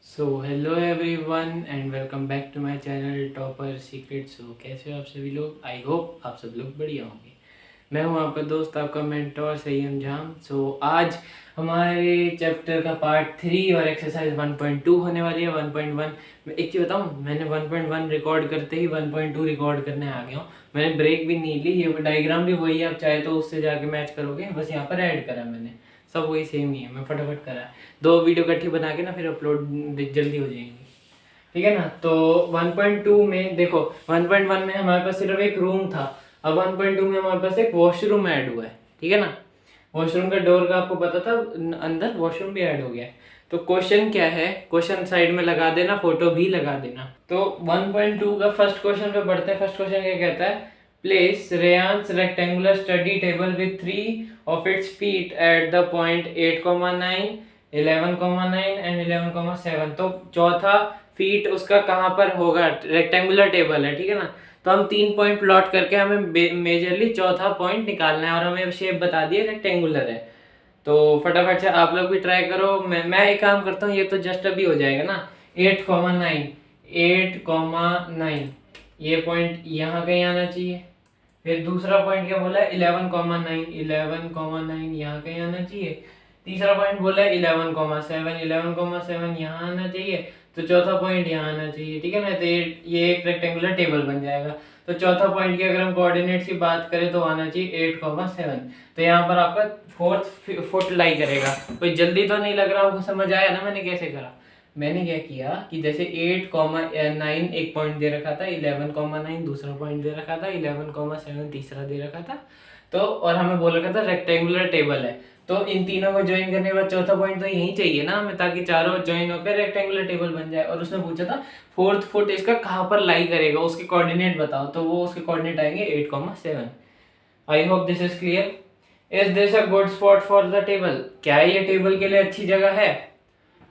So hello everyone and welcome back to my channel topper secret. So कैसे हो आप सभी लोग? आई होप आप सब लोग बढ़िया होंगे। मैं हूं आपका दोस्त, आपका मेंटोर सैयम जाम। सो आज हमारे चैप्टर का पार्ट 3 और एक्सरसाइज 1.2 होने वाली है। 1.1 मैं एक चीज़ बताऊं, मैंने 1.1 रिकॉर्ड करते ही 1.2 रिकॉर्ड करने आ गया हूँ। मैंने ब्रेक भी नहीं ली, ये डायग्राम भी वही है, आप चाहे तो उससे जाके मैच करोगे, बस यहाँ पर ऐड करा मैंने, सब वही सेम ही है, मैं फटाफट करा। दो वीडियो इकट्ठी बना के ना फिर अपलोड जल्दी हो जाएंगी, ठीक है ना। तो 1.2 में देखो, 1.1 में हमारे पास सिर्फ एक रूम था, अब 1.2 में हमारे पास एक वॉशरूम ऐड हुआ है, ठीक है ना। वॉशरूम का डोर का आपको पता था, अंदर वॉशरूम भी ऐड हो गया है। तो क्वेश्चन क्या है, क्वेश्चन साइड में लगा देना, फोटो भी लगा देना। तो 1.2 का फर्स्ट क्वेश्चन पे बढ़ते हैं। फर्स्ट क्वेश्चन क्या कहता है, place Reyansh's rectangular study table with 3 of its feet at the point 8,9, 11,9 and 11,7। तो चौथा फीट उसका कहाँ पर होगा, रेक्टेंगुलर टेबल है, ठीक है ना। तो हम 3 पॉइंट प्लॉट करके हमें मेजरली चौथा पॉइंट निकालना है, और हमें शेप बता दिए रेक्टेंगुलर है। तो फटाफट से आप लोग भी ट्राई करो। मैं एक काम करता हूँ, ये तो जस्ट अभी हो जाएगा ना। 8,9, 8,9 ये पॉइंट यहाँ कहीं आना चाहिए। फिर दूसरा पॉइंट क्या बोला है, 11,9, 11,9 यहाँ कहीं आना चाहिए। तीसरा पॉइंट बोला है 11,7, 11,7 यहाँ आना चाहिए। तो चौथा पॉइंट यहाँ आना चाहिए, ठीक है ना। तो ये एक रेक्टेंगुलर टेबल बन जाएगा। तो चौथा पॉइंट की अगर हम कोऑर्डिनेट्स की बात करें तो आना चाहिए 8,7। तो यहाँ पर आपका फोर्थ फुट लाई करेगा। कोई जल्दी तो नहीं लग रहा आपको? समझ आया ना मैंने कैसे करा? मैंने क्या किया कि जैसे 8,9 एक पॉइंट दे रखा था, 11,9 दूसरा पॉइंट दे रखा था, 11,7 तीसरा दे रखा था। तो और हमें बोल रखा था रेक्टेंगुलर टेबल है, तो इन तीनों को ज्वाइन करने के बाद चौथा पॉइंट तो यही चाहिए ना हमें, ताकि चारों ज्वाइन होकर रेक्टेंगुलर टेबल बन जाए। और उसने पूछा था फोर्थ फुट इसका कहाँ पर लाई करेगा, उसके कोऑर्डिनेट बताओ। तो वो उसके कोऑर्डिनेट आएंगे 8,7। I hope this is clear. Is this a good spot for the table? क्या ये टेबल के लिए अच्छी जगह है?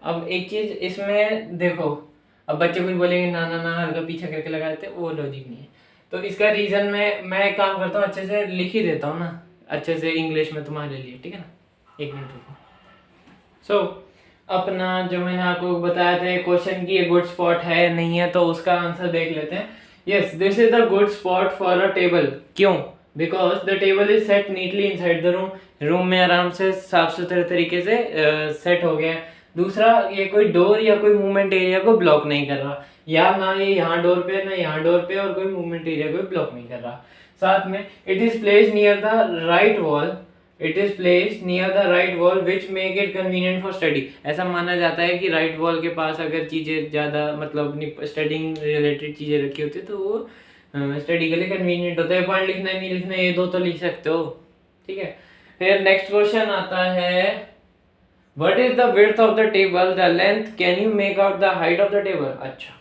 अब एक चीज इसमें देखो, अब बच्चे कुछ बोलेंगे ना ना ना हल्का पीछे करके लगा देते, वो लॉजिक नहीं है। तो इसका रीजन मैं एक काम करता हूँ, अच्छे से लिख ही देता हूँ ना, अच्छे से इंग्लिश में तुम्हारे लिए, ठीक है ना। एक मिनट रुको। सो अपना जो मैंने आपको बताया था क्वेश्चन की ये गुड स्पॉट है या नहीं है, तो उसका आंसर देख लेते हैं। Yes, this is the good spot for a table. क्यों? Because the table is set neatly inside the room. Room में आराम से साफ सुथरे तरीके से सेट हो गया है। दूसरा, ये कोई डोर या कोई मूवमेंट एरिया को ब्लॉक नहीं कर रहा, या ना ये यहाँ डोर पे ना यहाँ डोर पे, और कोई मूवमेंट एरिया को ब्लॉक नहीं कर रहा। साथ में it is placed near the right wall, it is place near the right wall which make it convenient for study. ऐसा माना जाता है कि राइट वॉल के पास अगर चीज़ें ज़्यादा मतलब अपनी स्टडिंग रिलेटेड चीज़ें रखी होती है तो वो स्टडी के लिए कन्वीनियंट होता है। पॉइंट लिखना है नहीं लिखना है, ये दो तो लिख सकते हो, ठीक है। फिर नेक्स्ट क्वेश्चन आता है, what is the width of the table, the length, can you make out the height of the table? अच्छा,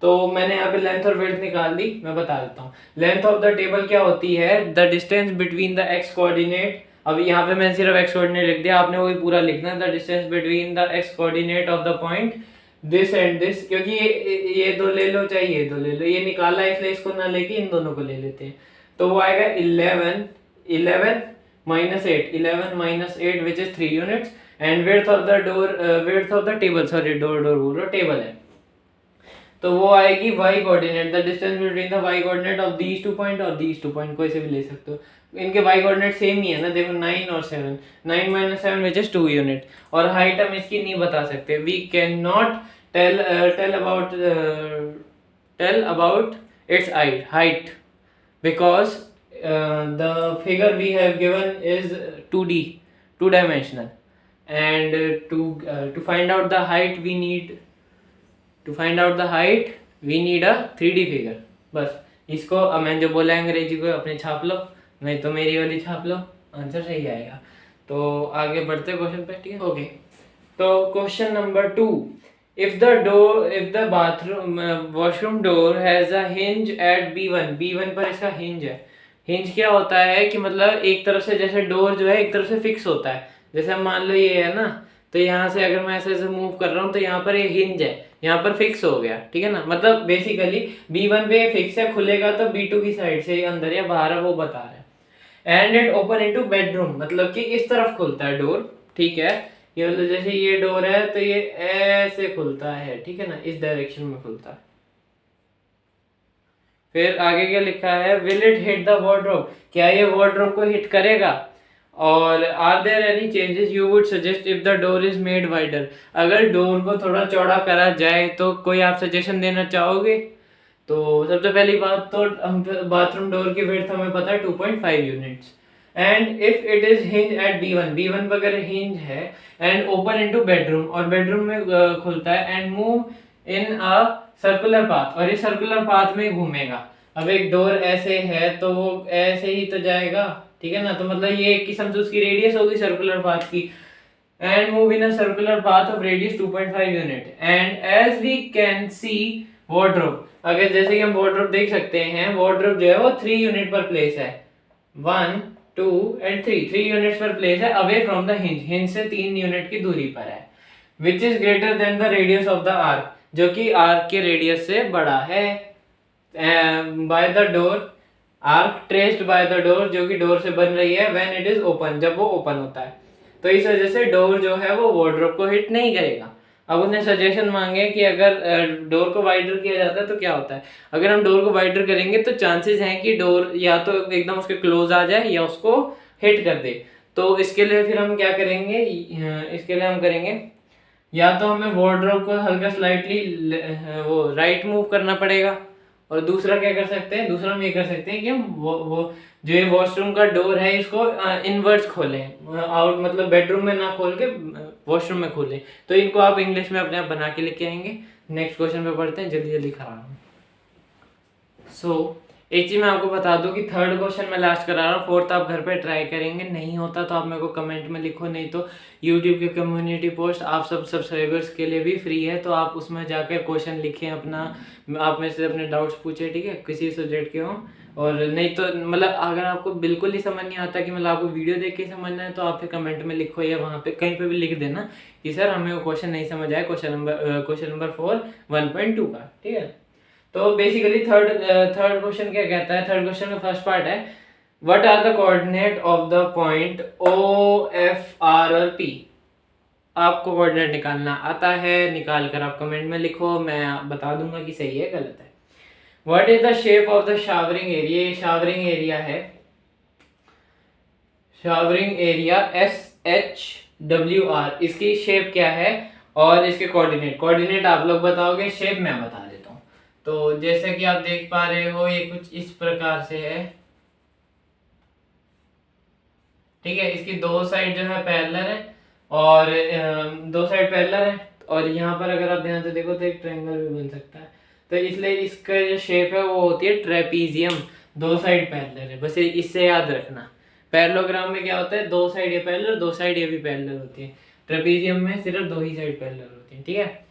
तो मैंने यहाँ पे लेंथ और विड्थ निकाल दी, मैं बता देता हूँ। लेंथ ऑफ द टेबल क्या होती है, the distance between the x coordinate. अब यहाँ पे मैंने सिर्फ एक्स कोऑर्डिनेट लिख दिया, आपने वही पूरा लिखना है, the distance between the x coordinate of the point this and this. क्योंकि ये दो ले लो चाहे ये दो ले लो, ये निकाला है इसलिए इसको ना लेके इन दोनों को ले लेते हैं। तो वो आएगा 11 minus 8, 11 minus 8 which is 3 units, and width of the door, width of the table, sorry door बोल रहा, टेबल है, तो वो आएगी y coordinate, the distance between the y coordinate of these two point, और दीज टू पॉइंट को ऐसे भी ले सकते हो, इनके y कोऑर्डिनेट सेम ही है ना, देखो 9 और 7, 9 minus 7 which is 2 यूनिट। और हाइट हम इसकी नहीं बता सकते, we can not tell about its height because the figure we have given is 2D, two dimensional, and to find out the height we need a 3D figure। बस इसको अब मैंने जो बोला अंग्रेजी को अपने छाप लो, नहीं तो मेरी वाली छाप लो, आंसर सही आएगा। तो आगे बढ़ते क्वेश्चन पे, ठीक है। ओके, तो question number 2, if the bathroom washroom door has a hinge at B1 पर इसका hinge है। हिंज क्या होता है कि मतलब एक तरफ से, जैसे डोर जो है एक तरफ से फिक्स होता है, जैसे हम मान लो ये है ना, तो यहाँ से अगर मैं ऐसे ऐसे मूव कर रहा हूँ तो यहाँ पर ये हिंज है, यहाँ पर फिक्स हो गया, ठीक है ना। मतलब बेसिकली B1 पे फिक्स है, खुलेगा तो B2 की साइड से अंदर या बाहर है वो बता रहा है। And it open into bedroom, मतलब कि इस तरफ खुलता है डोर, ठीक है। ये मतलब जैसे ये डोर है तो ये ऐसे खुलता है, ठीक है ना, इस डायरेक्शन में खुलता है। फिर आगे क्या लिखा है, will it hit the wardrobe, क्या ये वार्डरोब को हिट करेगा। और are there any changes you would suggest if the door is made wider, अगर डोर को थोड़ा चौड़ा करा जाए तो कोई आप सजेशन देना चाहोगे। तो सबसे पहली बात तो हम बाथरूम डोर की विड्थ हमें पता है 2.5 units, and if it is hinge at B1 पर अगर हिंज है एंड ओपन इनटू बेडरूम, और बेडरूम में खुलता है, and move in a circular path, और इस सर्कुलर पाथ में घूमेगा। अब एक डोर ऐसे है तो वो ऐसे ही तो जाएगा, ठीक है ना, तो मतलब ये एक किस्म से उसकी रेडियस होगी सर्कुलर पाथ की। And move in a circular path of radius 2.5 unit, and as we can see wardrobe, अगर जैसे कि हम वार्डरोब देख सकते हैं, वार्डरोब जो है वो 3 यूनिट पर प्लेस है, 1 2 एंड 3 यूनिट्स पर प्लेस है away from the hinge, hinge से 3 यूनिट की दूरी पर है, which is greater than the radius of the arc, जो कि आर्क के रेडियस से बड़ा है। By the door, arc traced by the door, जो कि डोर से बन रही है, व्हेन इट इज ओपन, जब वो ओपन होता है, तो इस वजह से डोर जो है वो वार्डरोब को हिट नहीं करेगा। अब उन्हें सजेशन मांगे कि अगर डोर को वाइडर किया जाता है तो क्या होता है। अगर हम डोर को वाइडर करेंगे तो चांसेस हैं कि डोर या तो एकदम उसके क्लोज आ जाए या उसको हिट कर दे। तो इसके लिए फिर हम क्या करेंगे, इसके लिए हम करेंगे, या तो हमें वार्डरोब को हल्का स्लाइटली वो राइट मूव करना पड़ेगा, और दूसरा क्या कर सकते हैं, दूसरा हम ये कर सकते हैं कि हम वो जो ये वॉशरूम का डोर है इसको इनवर्ट्स खोलें, आउट मतलब बेडरूम में ना खोल के वॉशरूम में खोलें। तो इनको आप इंग्लिश में अपने आप बना के लेके आएंगे। नेक्स्ट क्वेश्चन पे पढ़ते हैं, जल्दी जल्दी करा रहा हूँ। सो एक चीज मैं आपको बता दूं कि थर्ड क्वेश्चन मैं लास्ट करा रहा हूँ, फोर्थ आप घर पे ट्राई करेंगे, नहीं होता तो आप मेरे को कमेंट में लिखो, नहीं तो यूट्यूब के कम्युनिटी पोस्ट आप सब सब्सक्राइबर्स के लिए भी फ्री है, तो आप उसमें जाकर क्वेश्चन लिखें अपना, आप में से अपने डाउट्स पूछे, ठीक है, किसी सब्जेक्ट के हों। और नहीं तो मतलब अगर आपको बिल्कुल ही समझ नहीं आता कि मतलब आपको वीडियो देख के समझना है, तो आप फिर कमेंट में लिखो या वहाँ पे कहीं पे भी लिख देना कि सर हमें वो क्वेश्चन नहीं समझ आया, क्वेश्चन नंबर 4 1.2 का, ठीक है। तो बेसिकली थर्ड क्वेश्चन क्या कहता है, थर्ड क्वेश्चन का फर्स्ट पार्ट है, what are the coordinate of the point O F R और P। आपको कोऑर्डिनेट निकालना आता है, निकाल कर आप कमेंट में लिखो, मैं बता दूंगा कि सही है गलत है। What is the shape of the showering area, ये शावरिंग एरिया है, शावरिंग एरिया SHWR, इसकी शेप क्या है, और इसके कोऑर्डिनेट आप लोग बताओगे, शेप मैं बता देता हूँ। तो जैसे कि आप देख पा रहे हो ये कुछ इस प्रकार से है, ठीक है, इसकी दो साइड जो है पैरेलल है, और दो साइड पैरेलल है, और यहाँ पर अगर आप ध्यान से देखो तो एक ट्रायंगल भी बन सकता है। तो इसलिए इसका जो शेप है वो होती है ट्रेपीजियम, दो साइड पैरेलल है, बस इससे याद रखना। पैरेललोग्राम में क्या होता है, दो साइड ये पैरेलल, दो साइड ये भी पैरेलल होती है, ट्रेपीजियम में सिर्फ दो ही साइड पैरेलल होती है, ठीक है।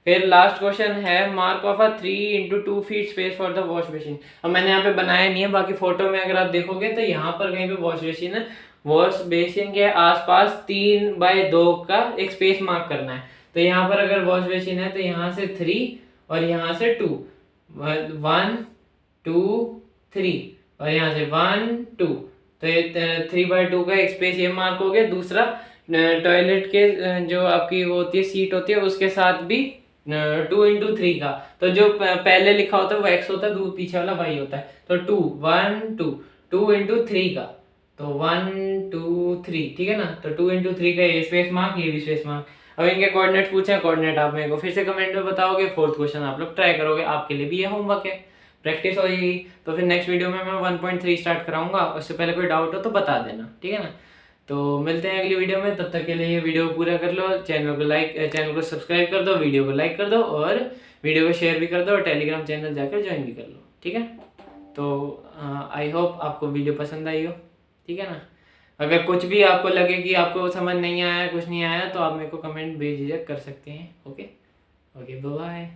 फिर लास्ट क्वेश्चन है, mark of a 3x2 feet space for the wash basin. अब मैंने यहाँ पे बनाया नहीं है, बाकी फोटो में अगर आप देखोगे तो यहाँ पर कहीं पे वॉश बेसिन है, वॉश बेसिन के आसपास 3x2 का एक स्पेस मार्क करना है। तो यहाँ पर अगर वॉश बेसिन है तो यहाँ से 3 और यहाँ से 2, 1 2 3, और यहाँ से 1 2, तो ये 3x2 का एक स्पेस ये मार्क हो गया। दूसरा टॉयलेट के जो आपकी वो होती है सीट होती है उसके साथ भी 2x3 का, तो जो पहले लिखा होता है वो x होता है, पीछे वाला y होता है, तो 2 1 2 2x3 का, तो 1 2 3, ठीक है ना। तो 2x3 का ये स्पेस मार्क, ये भी स्पेस मार्क। अब इनके कोऑर्डिनेट पूछे, कोऑर्डिनेट आप मेरे को फिर से कमेंट में बताओगे, फोर्थ क्वेश्चन आप लोग ट्राई करोगे, आपके लिए भी ये होमवर्क है, प्रैक्टिस हो जाएगी। तो फिर नेक्स्ट वीडियो में मैं 1.3 स्टार्ट कराऊंगा, उससे पहले कोई डाउट हो तो बता देना, ठीक है ना। तो मिलते हैं अगली वीडियो में, तब तक के लिए ये वीडियो पूरा कर लो, चैनल को सब्सक्राइब कर दो, वीडियो को लाइक कर दो, और वीडियो को शेयर भी कर दो, और टेलीग्राम चैनल जाकर ज्वाइन भी कर लो, ठीक है। तो आई होप आपको वीडियो पसंद आई हो, ठीक है ना। अगर कुछ भी आपको लगे कि आपको समझ नहीं आया, कुछ नहीं आया, तो आप मेरे को कमेंट भेजिए कर सकते हैं। Okay bye.